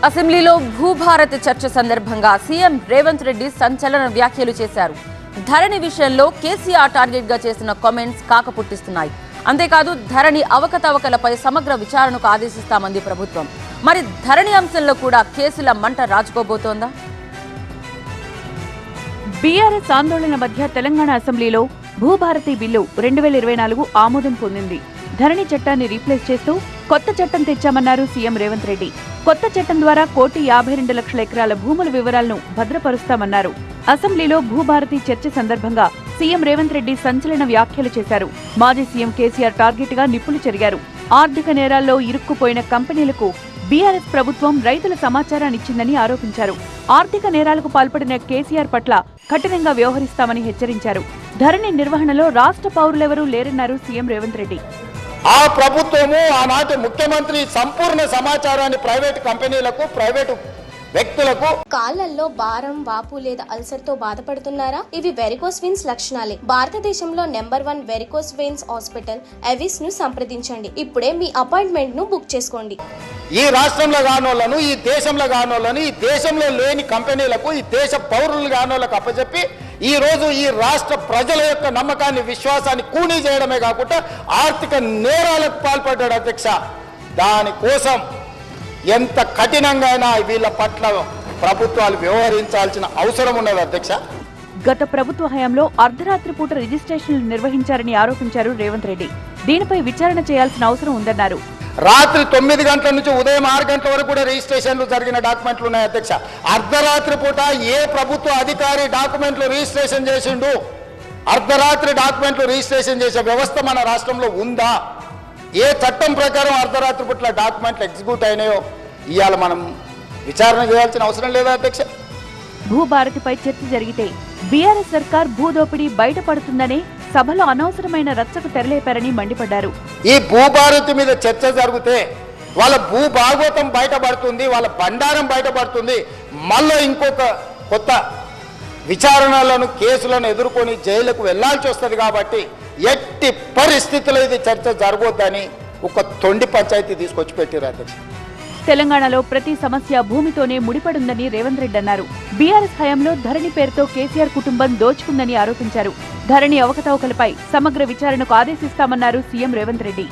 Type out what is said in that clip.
అసెంబ్లీలో భూభారతి చర్చ సందర్భంగా సీఎం రేవంత్ రెడ్డి సంచలన వ్యాఖ్యలు చేశారు. ధరణి విషయంలో కేసీఆర్ టార్గెట్ గా చేసిన కామెంట్స్ కాకపుట్టిస్తున్నాయి. అంతేకాదు ధరణి అవకతవకలపై సమగ్ర విచారణకు ఆదేశిస్తామంది ప్రభుత్వం. మరి ధరణి అంశంలో కూడా కేసుల మంట రాజుకోబోతోందా? బీఆర్ఎస్ ఆందోళన మధ్య తెలంగాణ అసెంబ్లీలో భూభారతి బిల్లు 2024 ఆమోదం పొందింది. ధరణి చట్టాన్ని రీప్లేస్ చేస్తూ కొత్త చట్టం తెచ్చామన్నారు సీఎం రేవంత్ రెడ్డి. కొత్త చట్టం ద్వారా 1,52 లక్షల ఎకరాల భూముల వివరాలను భద్రపరుస్తామన్నారు. అసెంబ్లీలో భూభారతి చర్చ సందర్భంగా సీఎం రేవంత్ రెడ్డి సంచలన వ్యాఖ్యలు చేశారు. మాజీ సీఎం కేసీఆర్ టార్గెట్ గా నిప్పులు చెరిగారు. ఆర్థిక నేరాల్లో ఇరుక్కుపోయిన కంపెనీలకు బీఆర్ఎస్ ప్రభుత్వం రైతుల సమాచారాన్నిచ్చిందని ఆరోపించారు. ఆర్థిక నేరాలకు పాల్పడిన కేసీఆర్ పట్ల కఠినంగా వ్యవహరిస్తామని హెచ్చరించారు. ధరణి నిర్వహణలో రాష్ట్ర పౌరులెవరూ లేరన్నారు సీఎం రేవంత్ రెడ్డి. ఆ ప్రభుత్వము ఆనాటి ముఖ్యమంత్రి సంపూర్ణ సమాచారాన్ని ప్రైవేటు కంపెనీలకు, ప్రైవేటు వ్యక్తులకు. కాళ్లల్లో భారం, వాపు లేదా అల్సర్ తో బాధపడుతున్నారా? ఇవి వెరికోస్ వెయిన్స్ లక్షణాలే. భారతదేశంలో number 1 varicose veins hospital Avis ను సంప్రదించండి. ఇప్పుడే మీ అపాయింట్మెంట్ ను బుక్ చేసుకోండి. ఈ రాష్ట్రంలో కానోళ్లను, ఈ దేశంలో కానోళ్లను, ఈ దేశంలో లేని కంపెనీలకు, ఈ దేశ పౌరులు కానోళ్లకు అప్పచెప్పి ఈ రోజు ఈ రాష్ట్ర ప్రజల యొక్క నమ్మకాన్ని, విశ్వాసాన్ని కూనీ చేయడమే కాకుండా ఆర్థిక నేరాలకు పాల్పడ్డాడు అధ్యక్ష. దానికోసం ఎంత కఠినంగా వీళ్ళ పట్ల ప్రభుత్వాలు వ్యవహరించాల్సిన అవసరం ఉన్నది అధ్యక్ష. గత ప్రభుత్వ హయాంలో అర్ధరాత్రి పూట రిజిస్ట్రేషన్లు నిర్వహించారని ఆరోపించారు రేవంత్ రెడ్డి. దీనిపై విచారణ చేయాల్సిన అవసరం ఉందన్నారు. రాత్రి 9 గంటల నుంచి ఉదయం 6 గంటల వరకు కూడా రిజిస్ట్రేషన్లు జరిగిన డాక్యుమెంట్లు ఉన్నాయి అధ్యక్ష. అర్ధరాత్రి పూట ఏ ప్రభుత్వ అధికారి డాక్యుమెంట్లు రిజిస్ట్రేషన్ చేసిండు? అర్ధరాత్రి డాక్యుమెంట్లు రిజిస్ట్రేషన్ చేసే వ్యవస్థ మన రాష్ట్రంలో ఉందా? ఏ చట్టం ప్రకారం అర్ధరాత్రి పూట్ల డాక్యుమెంట్లు ఎగ్జిక్యూట్ అయినాయో ఇవాళ మనం విచారణ చేయాల్సిన అవసరం లేదా అధ్యక్ష? భూభారతిపై చర్చ జరిగితే బీఆర్ఎస్ సర్కార్ భూదోపిడీ బయటపడుతుందనే సభలో అనవసరమైన రచ్చకు తెరలేపారని మండిపడ్డారు. ఈ భూభారతి మీద చర్చ జరిగితే వాళ్ళ భూభాగవతం బయటపడుతుంది, వాళ్ళ బండారం బయటపడుతుంది. మళ్ళీ ఇంకొక కొత్త విచారణలను, కేసులను ఎదుర్కొని జైలుకు వెళ్లాల్సి వస్తుంది. కాబట్టి ఎట్టి పరిస్థితుల్లో ఇది చర్చ జరగొద్దని ఒక తొండి పంచాయతీ తీసుకొచ్చి పెట్టారు అధ్యక్ష. తెలంగాణలో ప్రతి సమస్య భూమితోనే ముడిపడుందని రేవంత్ రెడ్డి అన్నారు. బీఆర్ఎస్ హయాంలో ధరణి పేరుతో కేసీఆర్ కుటుంబం దోచుకుందని ఆరోపించారు. ధరణి అవకతవకలపై సమగ్ర విచారణకు ఆదేశిస్తామన్నారు సీఎం రేవంత్ రెడ్డి.